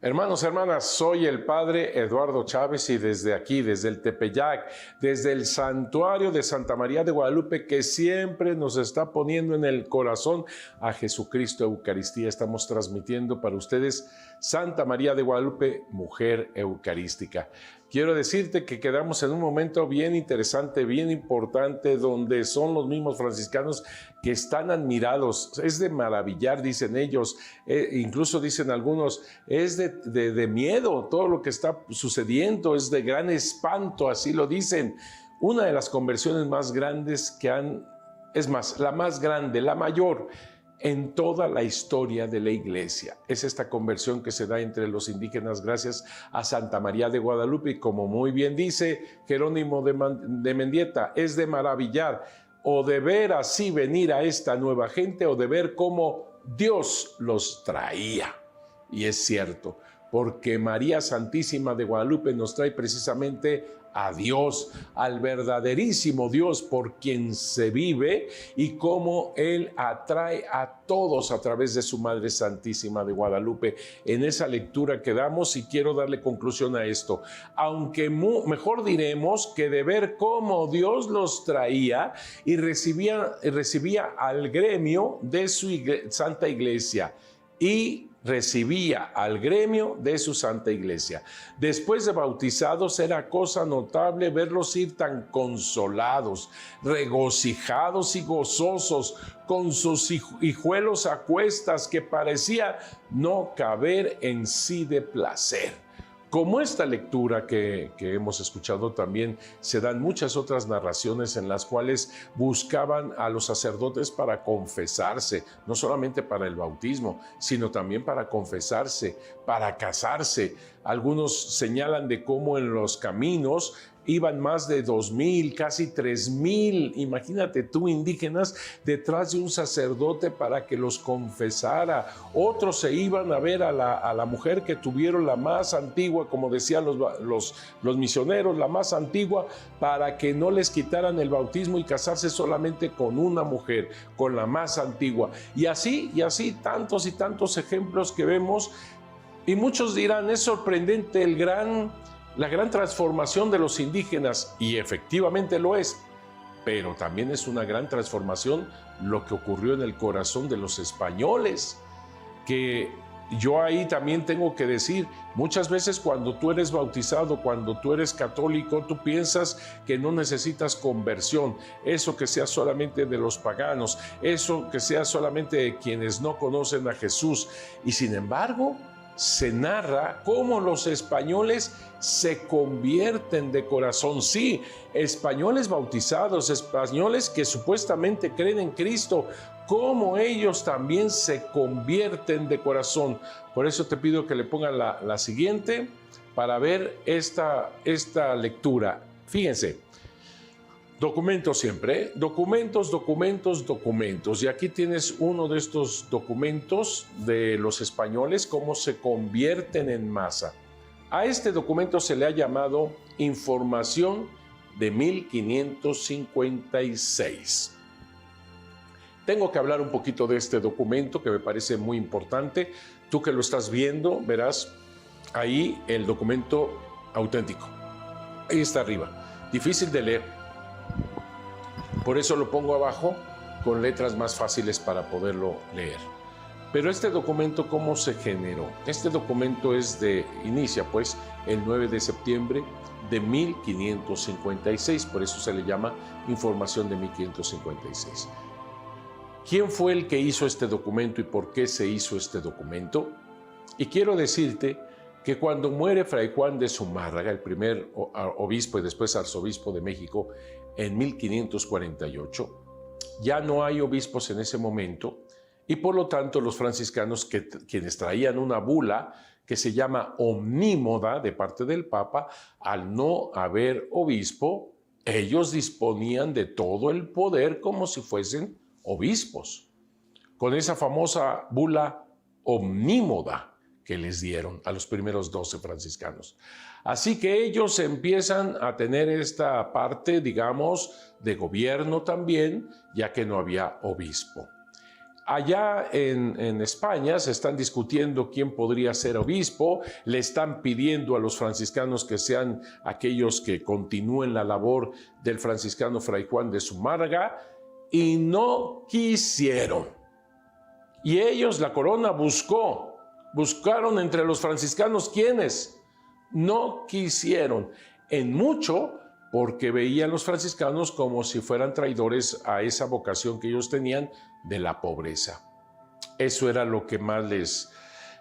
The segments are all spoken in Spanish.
Hermanos, hermanas, soy el Padre Eduardo Chávez y desde aquí, desde el Tepeyac, desde el Santuario de Santa María de Guadalupe, que siempre nos está poniendo en el corazón a Jesucristo Eucaristía, estamos transmitiendo para ustedes Santa María de Guadalupe, Mujer Eucarística. Quiero decirte que quedamos en un momento bien interesante, bien importante, donde son los mismos franciscanos que están admirados. Es de maravillar, dicen ellos, incluso dicen algunos, es de miedo todo lo que está sucediendo, es de gran espanto, así lo dicen. Una de las conversiones más grandes que han, es más, la más grande, la mayor, en toda la historia de la Iglesia. Es esta conversión que se da entre los indígenas gracias a Santa María de Guadalupe y como muy bien dice Jerónimo de Mendieta, es de maravillar o de ver así venir a esta nueva gente o de ver cómo Dios los traía. Y es cierto, porque María Santísima de Guadalupe nos trae precisamente a Dios, al verdaderísimo Dios por quien se vive y cómo Él atrae a todos a través de su Madre Santísima de Guadalupe. En esa lectura que damos y quiero darle conclusión a esto, aunque mejor diremos que de ver cómo Dios los traía y recibía al gremio de su Santa Iglesia y recibía al gremio de su Santa Iglesia. Después de bautizados era cosa notable verlos ir tan consolados, regocijados y gozosos, con sus hijuelos a cuestas que parecía no caber en sí de placer. Como esta lectura que hemos escuchado también, se dan muchas otras narraciones en las cuales buscaban a los sacerdotes para confesarse, no solamente para el bautismo, sino también para confesarse, para casarse. Algunos señalan de cómo en los caminos iban más de 2,000, casi 3,000, imagínate tú, indígenas, detrás de un sacerdote para que los confesara. Otros se iban a ver a la mujer que tuvieron la más antigua, como decían los misioneros, la más antigua, para que no les quitaran el bautismo y casarse solamente con una mujer, con la más antigua. Y así, tantos y tantos ejemplos que vemos. Y muchos dirán, es sorprendente la gran transformación de los indígenas, y efectivamente lo es, pero también es una gran transformación lo que ocurrió en el corazón de los españoles, que yo ahí también tengo que decir, muchas veces cuando tú eres bautizado, cuando tú eres católico, tú piensas que no necesitas conversión, eso que sea solamente de los paganos, eso que sea solamente de quienes no conocen a Jesús, y sin embargo, se narra cómo los españoles se convierten de corazón. Sí, españoles bautizados, españoles que supuestamente creen en Cristo, cómo ellos también se convierten de corazón. Por eso te pido que le pongan la siguiente para ver esta lectura. Fíjense. Documentos siempre, ¿eh? Documentos. Y aquí tienes uno de estos documentos de los españoles, cómo se convierten en masa. A este documento se le ha llamado Información de 1556. Tengo que hablar un poquito de este documento que me parece muy importante. Tú que lo estás viendo, verás ahí el documento auténtico. Ahí está arriba. Difícil de leer. Por eso lo pongo abajo con letras más fáciles para poderlo leer. Pero este documento, ¿cómo se generó? Este documento inicia pues el 9 de septiembre de 1556, por eso se le llama Información de 1556. ¿Quién fue el que hizo este documento y por qué se hizo este documento? Y quiero decirte que cuando muere Fray Juan de Zumárraga, el primer obispo y después arzobispo de México, en 1548, ya no hay obispos en ese momento y por lo tanto los franciscanos, quienes traían una bula que se llama omnímoda de parte del Papa, al no haber obispo, ellos disponían de todo el poder como si fuesen obispos, con esa famosa bula omnímoda que les dieron a los primeros 12 franciscanos. Así que ellos empiezan a tener esta parte, digamos, de gobierno también, ya que no había obispo. Allá en España se están discutiendo quién podría ser obispo, le están pidiendo a los franciscanos que sean aquellos que continúen la labor del franciscano Fray Juan de Zumárraga, y no quisieron. Y ellos, la corona, buscaron entre los franciscanos quiénes, no quisieron, en mucho porque veían los franciscanos como si fueran traidores a esa vocación que ellos tenían de la pobreza. Eso era lo que más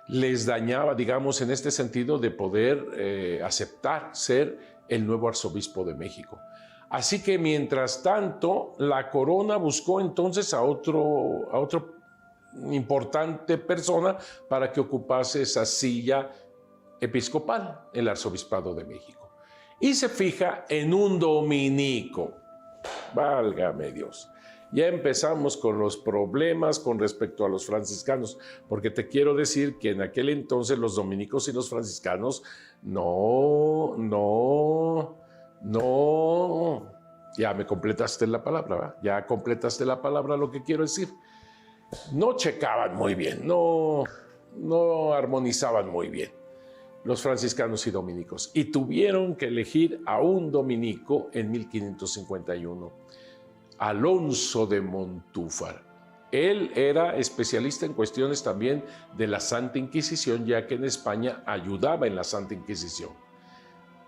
les dañaba, digamos, en este sentido de poder aceptar ser el nuevo arzobispo de México. Así que mientras tanto, la corona buscó entonces a otro importante persona para que ocupase esa silla episcopal, el arzobispado de México. Y se fija en un dominico. Válgame Dios. Ya empezamos con los problemas con respecto a los franciscanos, porque te quiero decir que en aquel entonces los dominicos y los franciscanos ya me completaste la palabra, ¿verdad? Ya completaste la palabra, lo que quiero decir. No checaban muy bien, no armonizaban muy bien los franciscanos y dominicos, y tuvieron que elegir a un dominico en 1551, Alonso de Montúfar. Él era especialista en cuestiones también de la Santa Inquisición, ya que en España ayudaba en la Santa Inquisición.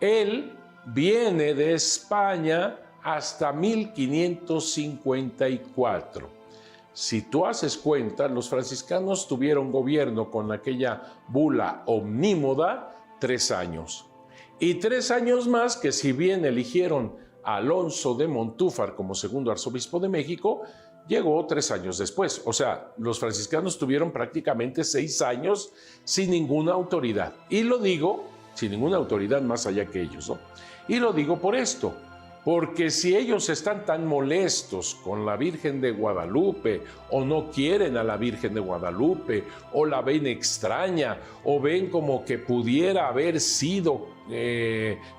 Él viene de España hasta 1554. Si tú haces cuenta, los franciscanos tuvieron gobierno con aquella bula omnímoda 3 años. Y 3 años más que, si bien eligieron a Alonso de Montúfar como segundo arzobispo de México, llegó 3 años después. O sea, los franciscanos tuvieron prácticamente 6 años sin ninguna autoridad. Y lo digo, sin ninguna autoridad más allá que ellos, ¿no? Y lo digo por esto. Porque si ellos están tan molestos con la Virgen de Guadalupe, o no quieren a la Virgen de Guadalupe, o la ven extraña, o ven como que pudiera haber sido,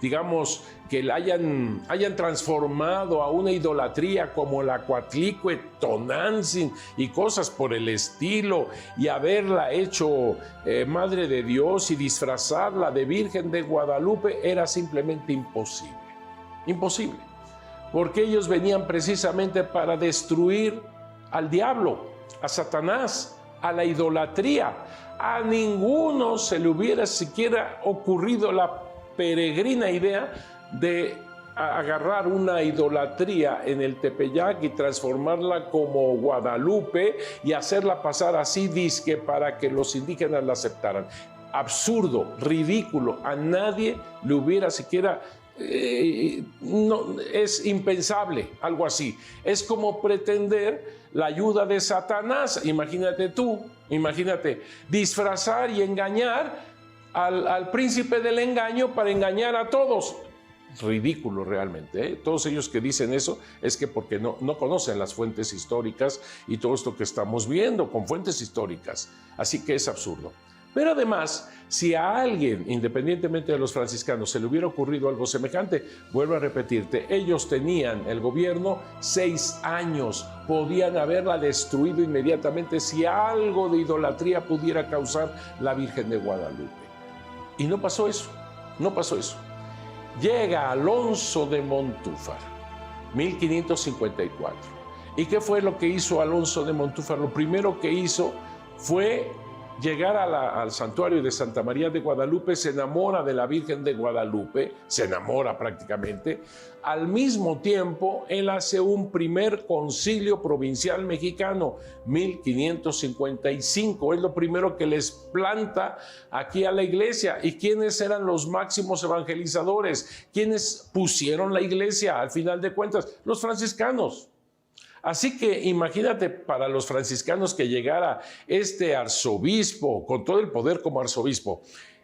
digamos, que la hayan transformado a una idolatría como la Coatlicue Tonantzin y cosas por el estilo, y haberla hecho Madre de Dios y disfrazarla de Virgen de Guadalupe, era simplemente imposible. Imposible, porque ellos venían precisamente para destruir al diablo, a Satanás, a la idolatría. A ninguno se le hubiera siquiera ocurrido la peregrina idea de agarrar una idolatría en el Tepeyac y transformarla como Guadalupe y hacerla pasar así, dizque, para que los indígenas la aceptaran. Absurdo, ridículo, a nadie le hubiera siquiera... no, es impensable algo así. Es como pretender la ayuda de Satanás. Imagínate disfrazar y engañar al príncipe del engaño para engañar a todos. Ridículo realmente, ¿eh? Todos ellos que dicen eso es que porque no conocen las fuentes históricas y todo esto que estamos viendo con fuentes históricas. Así que es absurdo. Pero además, si a alguien, independientemente de los franciscanos, se le hubiera ocurrido algo semejante, vuelvo a repetirte, ellos tenían el gobierno 6 años, podían haberla destruido inmediatamente si algo de idolatría pudiera causar la Virgen de Guadalupe. Y no pasó eso, no pasó eso. Llega Alonso de Montúfar, 1554. ¿Y qué fue lo que hizo Alonso de Montúfar? Lo primero que hizo fue llegar al santuario de Santa María de Guadalupe, se enamora de la Virgen de Guadalupe, se enamora prácticamente. Al mismo tiempo, él hace un primer concilio provincial mexicano, 1555. Es lo primero que les planta aquí a la iglesia. ¿Y quiénes eran los máximos evangelizadores? ¿Quiénes pusieron la iglesia al final de cuentas? Los franciscanos. Así que imagínate para los franciscanos que llegara este arzobispo, con todo el poder como arzobispo,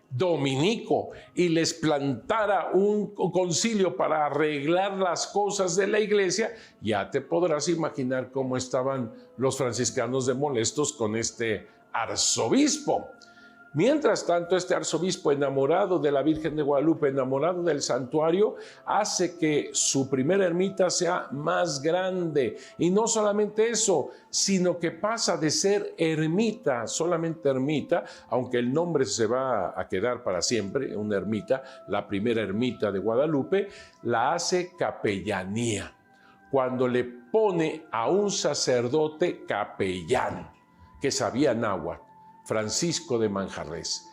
dominico, y les plantara un concilio para arreglar las cosas de la iglesia, ya te podrás imaginar cómo estaban los franciscanos de molestos con este arzobispo. Mientras tanto, este arzobispo, enamorado de la Virgen de Guadalupe, enamorado del santuario, hace que su primera ermita sea más grande. Y no solamente eso, sino que pasa de ser ermita, solamente ermita, aunque el nombre se va a quedar para siempre, una ermita, la primera ermita de Guadalupe, la hace capellanía, cuando le pone a un sacerdote capellán que sabía náhuatl, Francisco de Manjarrés.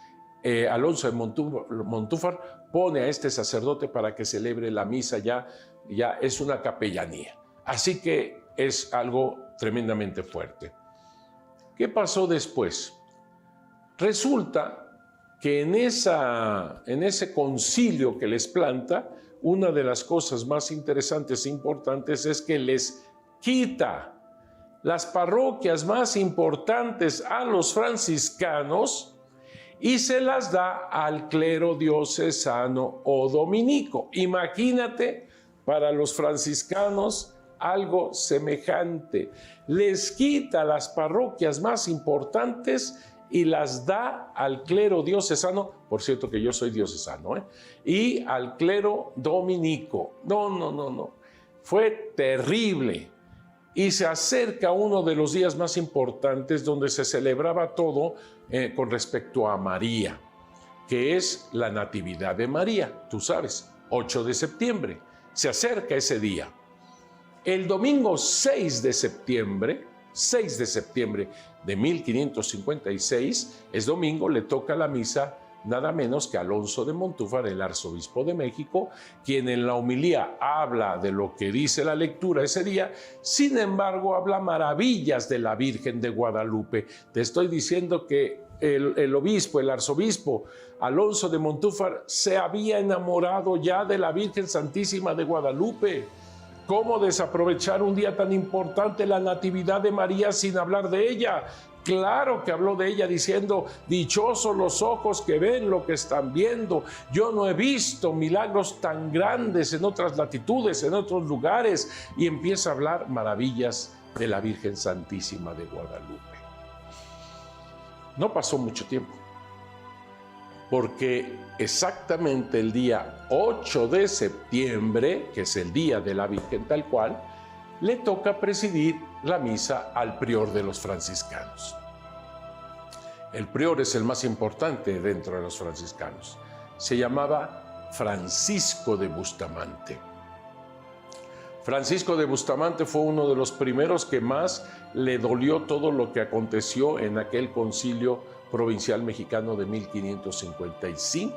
Alonso de Montúfar pone a este sacerdote para que celebre la misa, ya es una capellanía. Así que es algo tremendamente fuerte. ¿Qué pasó después? Resulta que en ese concilio que les planta, una de las cosas más interesantes e importantes es que les quita las parroquias más importantes a los franciscanos y se las da al clero diocesano o dominico. Imagínate para los franciscanos algo semejante. Les quita las parroquias más importantes y las da al clero diocesano, por cierto que yo soy diocesano, y al clero dominico. No. Fue terrible. Y se acerca uno de los días más importantes donde se celebraba todo con respecto a María, que es la Natividad de María, tú sabes, 8 de septiembre. Se acerca ese día. El domingo 6 de septiembre de 1556, es domingo, le toca la misa nada menos que Alonso de Montúfar, el arzobispo de México, quien en la homilía habla de lo que dice la lectura ese día, sin embargo habla maravillas de la Virgen de Guadalupe. Te estoy diciendo que el arzobispo Alonso de Montúfar se había enamorado ya de la Virgen Santísima de Guadalupe. ¿Cómo desaprovechar un día tan importante, la Natividad de María, sin hablar de ella? Claro que habló de ella diciendo, dichosos los ojos que ven lo que están viendo. Yo no he visto milagros tan grandes en otras latitudes, en otros lugares. Y empieza a hablar maravillas de la Virgen Santísima de Guadalupe. No pasó mucho tiempo, porque exactamente el día 8 de septiembre, que es el día de la Virgen tal cual, le toca presidir la misa al prior de los franciscanos. El prior es el más importante dentro de los franciscanos. Se llamaba Francisco de Bustamante. Francisco de Bustamante fue uno de los primeros que más le dolió todo lo que aconteció en aquel concilio provincial mexicano de 1555.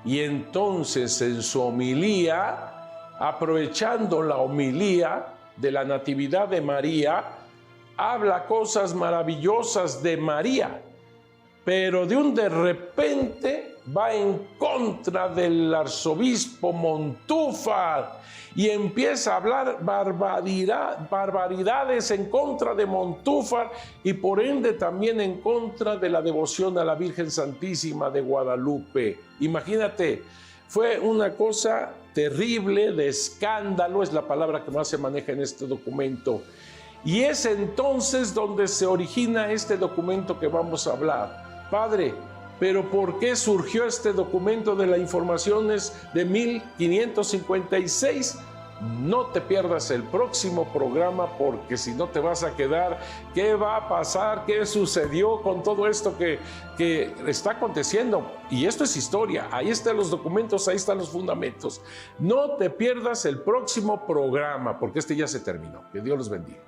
Y entonces en su homilía, aprovechando la homilía de la Natividad de María, habla cosas maravillosas de María, pero de repente va en contra del arzobispo Montúfar y empieza a hablar barbaridades en contra de Montúfar y por ende también en contra de la devoción a la Virgen Santísima de Guadalupe. Imagínate, fue una cosa terrible, de escándalo, es la palabra que más se maneja en este documento. Y es entonces donde se origina este documento que vamos a hablar. Padre, ¿pero por qué surgió este documento de las informaciones de 1556? No te pierdas el próximo programa, porque si no te vas a quedar, ¿qué va a pasar? ¿Qué sucedió con todo esto que está aconteciendo? Y esto es historia, ahí están los documentos, ahí están los fundamentos. No te pierdas el próximo programa, porque este ya se terminó. Que Dios los bendiga.